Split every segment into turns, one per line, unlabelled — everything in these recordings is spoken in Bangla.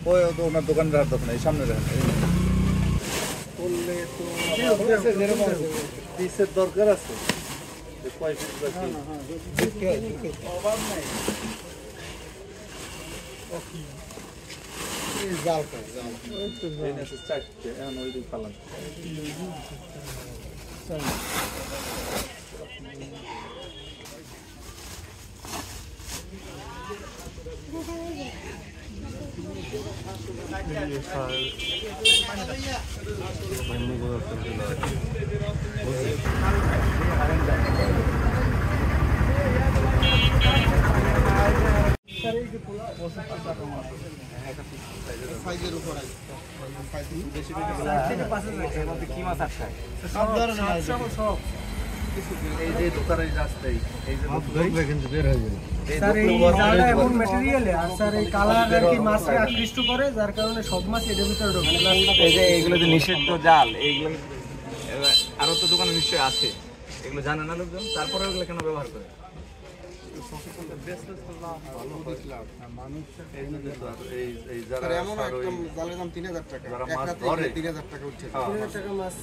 ওই তো ওনার দোকানদার দোকান এই সামনে দেখেন করলে তো পিসের দরকার আছে কয় পিস বাকি অভাব নাই এই জাল কর জাল ওই তো এই না চারটে এখন ওই দিক পালাম এই যে দোকানের রাস্তায় এই যে ধরবে কিন্তু বের হয়ে যাবে স্যার এই জালটা এমন ম্যাটেরিয়ালে আর স্যার এই কালার আর কি মাছকে আকৃষ্ট করে যার কারণে সব মাছ এর ভিতরে ঢোকে এই যে এগুলো যে নিষিদ্ধ জাল এইগুলো আরো তো দোকানে নিশ্চয়ই আছে এগুলো জানে না লোকজন তারপরে এগুলো কেন ব্যবহার করে মানুষ এই যারা জালের দাম 3000 টাকা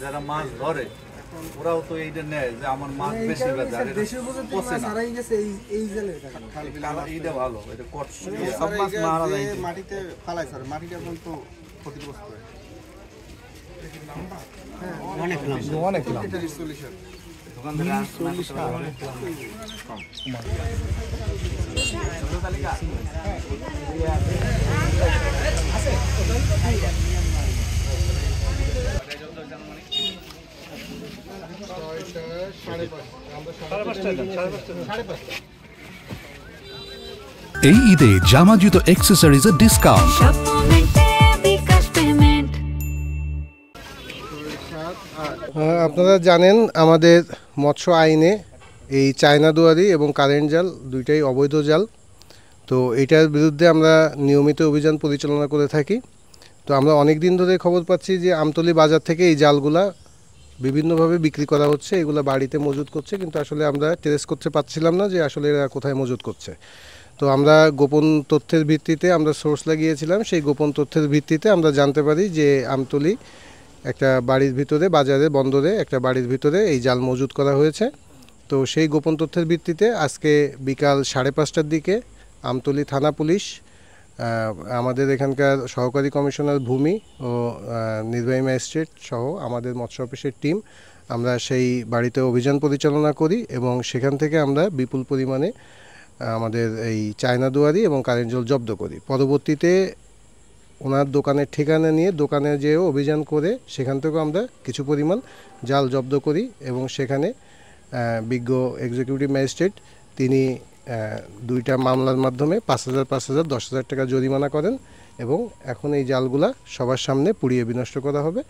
যারা মাছ ধরে ওরাও তো এইটা নেয় যে আমার মাছ বেশি বাজারে পচে না হারাই গেছে এই জালের কারণে এইটা ভালো এটা কট সব মাছ মারা যায় মাটিতে ফালাই স্যার মাটিটা কিন্তু ক্ষতিগ্রস্ত হয় হ্যাঁ অনেক লম্বা এটা সলিউশন দোকানদার সলিউশন অনেক লম্বা কম ছোট তালিকা আছে
এই ঈদে জামা জুতো অ্যাক্সেসরিজের ডিসকাউন্ট
আপনারা জানেন আমাদের মৎস্য আইনে এই চায়না দুয়ারি এবং কারেন্ট জাল দুইটাই অবৈধ জাল তো এটার বিরুদ্ধে আমরা নিয়মিত অভিযান পরিচালনা করে থাকি তো আমরা অনেক দিন ধরে খবর পাচ্ছি যে আমতলী বাজার থেকে এই জালগুলা বিভিন্নভাবে বিক্রি করা হচ্ছে এগুলো বাড়িতে মজুত করছে কিন্তু আসলে আমরা ট্রেস করতে পারছিলাম না যে আসলে এরা কোথায় মজুত করছে তো আমরা গোপন তথ্যের ভিত্তিতে আমরা সোর্স লাগিয়েছিলাম সেই গোপন তথ্যের ভিত্তিতে আমরা জানতে পারি যে আমতলী একটা বাড়ির ভিতরে বাজারে বন্দরে একটা বাড়ির ভিতরে এই জাল মজুত করা হয়েছে তো সেই গোপন তথ্যের ভিত্তিতে আজকে বিকাল 5:30টার দিকে আমতলী থানা পুলিশ আমাদের এখানকার সহকারী কমিশনার ভূমি ও নির্বাহী ম্যাজিস্ট্রেট সহ আমাদের মৎস্য অফিসের টিম আমরা সেই বাড়িতে অভিযান পরিচালনা করি এবং সেখান থেকে আমরা বিপুল পরিমাণে আমাদের এই চায়না দুয়ারি এবং কারেন্ট জাল জব্দ করি পরবর্তীতে ওনার দোকানের ঠিকানা নিয়ে দোকানে যেয়েও অভিযান করে সেখান থেকেও আমরা কিছু পরিমাণ জাল জব্দ করি এবং সেখানে বিজ্ঞ এক্সিকিউটিভ ম্যাজিস্ট্রেট তিনি দুইটা মামলার মাধ্যমে 5,000, 5,000, 10,000 টাকা জরিমানা করেন এবং এখন এই জালগুলা সবার সামনে পুড়িয়ে বিনষ্ট করা হবে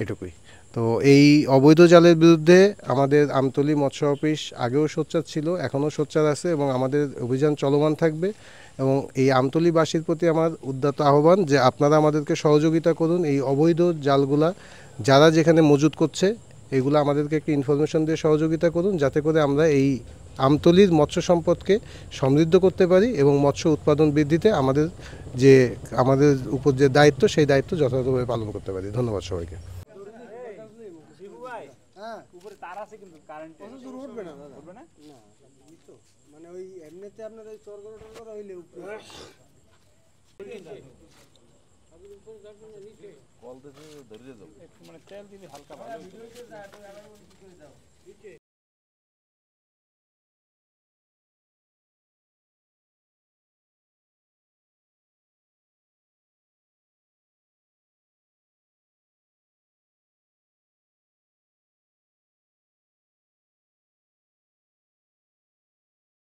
এটুকুই তো এই অবৈধ জালের বিরুদ্ধে আমাদের আমতলী মৎস্য অফিস আগেও সোচ্চার ছিল এখনও সোচ্চার আছে এবং আমাদের অভিযান চলমান থাকবে এবং এই আমতলীবাসীর প্রতি আমার উদ্যত আহ্বান যে আপনারা আমাদেরকে সহযোগিতা করুন এই অবৈধ জালগুলা যারা যেখানে মজুত করছে এগুলো আমাদেরকে একটা ইনফরমেশন দিয়ে সহযোগিতা করুন যাতে করে আমরা এই আমতলীর মৎস্য সম্পদকে সমৃদ্ধ করতে পারি এবং মৎস্য উৎপাদন বৃদ্ধিতে আমাদের উপর যে দায়িত্ব সেই দায়িত্ব যথাযথভাবে পালন করতে পারি ধন্যবাদ সবাইকে
উপরে তার আছে কিন্তু কারেন্ট উঠবে না দাদা উঠবে না না তো মানে ওই এমনিতে আপনার ওই চরগড় টরগড় হইলে উপরে কল দিতে ধরে যাও একটু মানে তেল দিলে হালকা ভালো